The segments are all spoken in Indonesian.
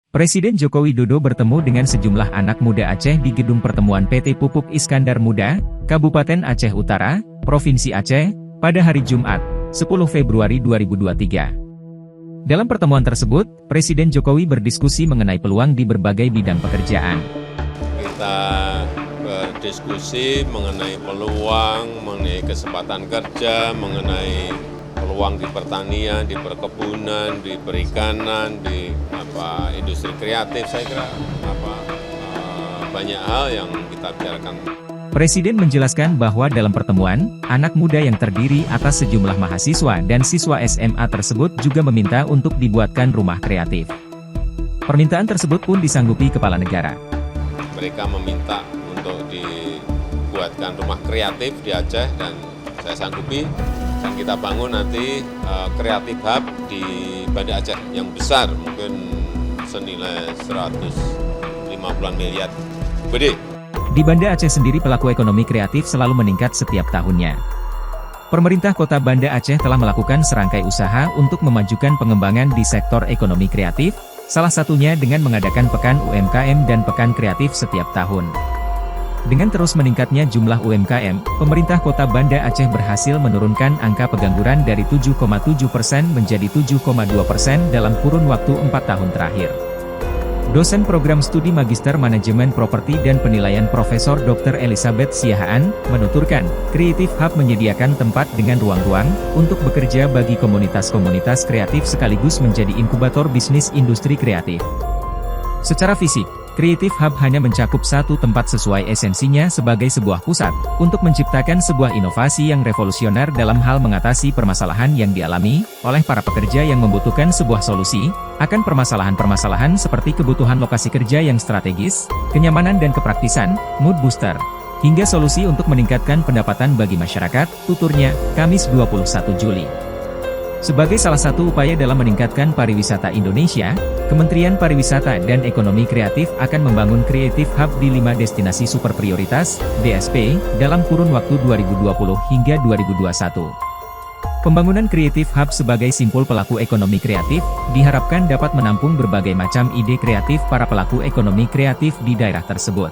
Presiden Joko Widodo bertemu dengan sejumlah anak muda Aceh di Gedung Pertemuan PT Pupuk Iskandar Muda, Kabupaten Aceh Utara, Provinsi Aceh, pada hari Jumat, 10 Februari 2023. Dalam pertemuan tersebut, Presiden Jokowi berdiskusi mengenai peluang di berbagai bidang pekerjaan. Kita berdiskusi mengenai peluang, mengenai kesempatan kerja, mengenai peluang di pertanian, di perkebunan, di perikanan, di industri kreatif. Saya kira banyak hal yang kita bicarakan. Presiden menjelaskan bahwa dalam pertemuan, anak muda yang terdiri atas sejumlah mahasiswa dan siswa SMA tersebut juga meminta untuk dibuatkan rumah kreatif. Permintaan tersebut pun disanggupi Kepala Negara. Mereka meminta untuk dibuatkan rumah kreatif di Aceh dan saya sanggupi. Dan kita bangun nanti Creative Hub di Banda Aceh yang besar, mungkin senilai 150 miliar. Gede. Di Banda Aceh sendiri pelaku ekonomi kreatif selalu meningkat setiap tahunnya. Pemerintah Kota Banda Aceh telah melakukan serangkai usaha untuk memajukan pengembangan di sektor ekonomi kreatif, salah satunya dengan mengadakan Pekan UMKM dan Pekan Kreatif setiap tahun. Dengan terus meningkatnya jumlah UMKM, pemerintah Kota Banda Aceh berhasil menurunkan angka pengangguran dari 7,7% menjadi 7,2% dalam kurun waktu 4 tahun terakhir. Dosen Program Studi Magister Manajemen Properti dan Penilaian Profesor Dr. Elizabeth Siahaan, menuturkan, Creative Hub menyediakan tempat dengan ruang-ruang untuk bekerja bagi komunitas-komunitas kreatif sekaligus menjadi inkubator bisnis industri kreatif. Secara fisik, Creative Hub hanya mencakup satu tempat sesuai esensinya sebagai sebuah pusat, untuk menciptakan sebuah inovasi yang revolusioner dalam hal mengatasi permasalahan yang dialami oleh para pekerja yang membutuhkan sebuah solusi, akan permasalahan-permasalahan seperti kebutuhan lokasi kerja yang strategis, kenyamanan dan kepraktisan, mood booster, hingga solusi untuk meningkatkan pendapatan bagi masyarakat, tuturnya, Kamis 21 Juli. Sebagai salah satu upaya dalam meningkatkan pariwisata Indonesia, Kementerian Pariwisata dan Ekonomi Kreatif akan membangun Creative Hub di 5 destinasi super prioritas, DSP, dalam kurun waktu 2020 hingga 2021. Pembangunan Creative Hub sebagai simpul pelaku ekonomi kreatif, diharapkan dapat menampung berbagai macam ide kreatif para pelaku ekonomi kreatif di daerah tersebut.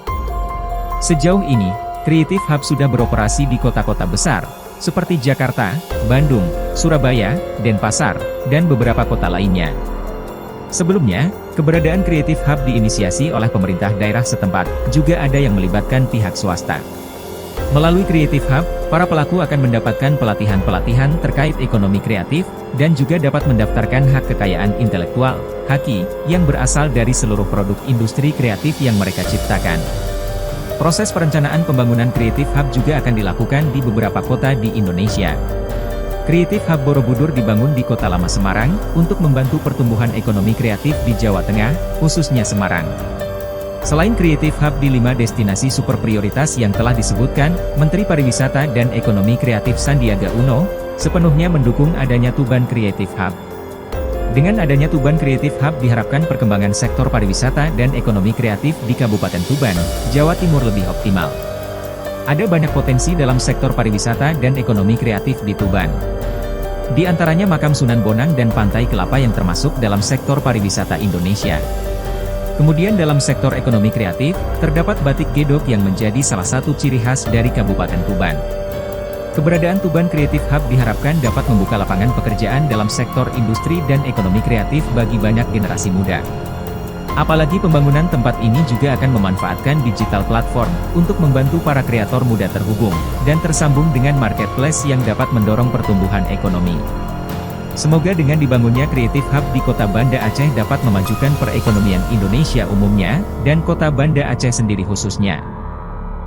Sejauh ini, Creative Hub sudah beroperasi di kota-kota besar, seperti Jakarta, Bandung, Surabaya, Denpasar, dan beberapa kota lainnya. Sebelumnya, keberadaan Creative Hub diinisiasi oleh pemerintah daerah setempat, juga ada yang melibatkan pihak swasta. Melalui Creative Hub, para pelaku akan mendapatkan pelatihan-pelatihan terkait ekonomi kreatif, dan juga dapat mendaftarkan hak kekayaan intelektual, HAKI, yang berasal dari seluruh produk industri kreatif yang mereka ciptakan. Proses perencanaan pembangunan Creative Hub juga akan dilakukan di beberapa kota di Indonesia. Creative Hub Borobudur dibangun di Kota Lama Semarang, untuk membantu pertumbuhan ekonomi kreatif di Jawa Tengah, khususnya Semarang. Selain Creative Hub di 5 destinasi super prioritas yang telah disebutkan, Menteri Pariwisata dan Ekonomi Kreatif Sandiaga Uno, sepenuhnya mendukung adanya Tuban Creative Hub. Dengan adanya Tuban Creative Hub diharapkan perkembangan sektor pariwisata dan ekonomi kreatif di Kabupaten Tuban, Jawa Timur lebih optimal. Ada banyak potensi dalam sektor pariwisata dan ekonomi kreatif di Tuban. Di antaranya makam Sunan Bonang dan Pantai Kelapa yang termasuk dalam sektor pariwisata Indonesia. Kemudian dalam sektor ekonomi kreatif, terdapat batik gedok yang menjadi salah satu ciri khas dari Kabupaten Tuban. Keberadaan Tuban Creative Hub diharapkan dapat membuka lapangan pekerjaan dalam sektor industri dan ekonomi kreatif bagi banyak generasi muda. Apalagi pembangunan tempat ini juga akan memanfaatkan digital platform, untuk membantu para kreator muda terhubung, dan tersambung dengan marketplace yang dapat mendorong pertumbuhan ekonomi. Semoga dengan dibangunnya Creative Hub di Kota Banda Aceh dapat memajukan perekonomian Indonesia umumnya, dan Kota Banda Aceh sendiri khususnya.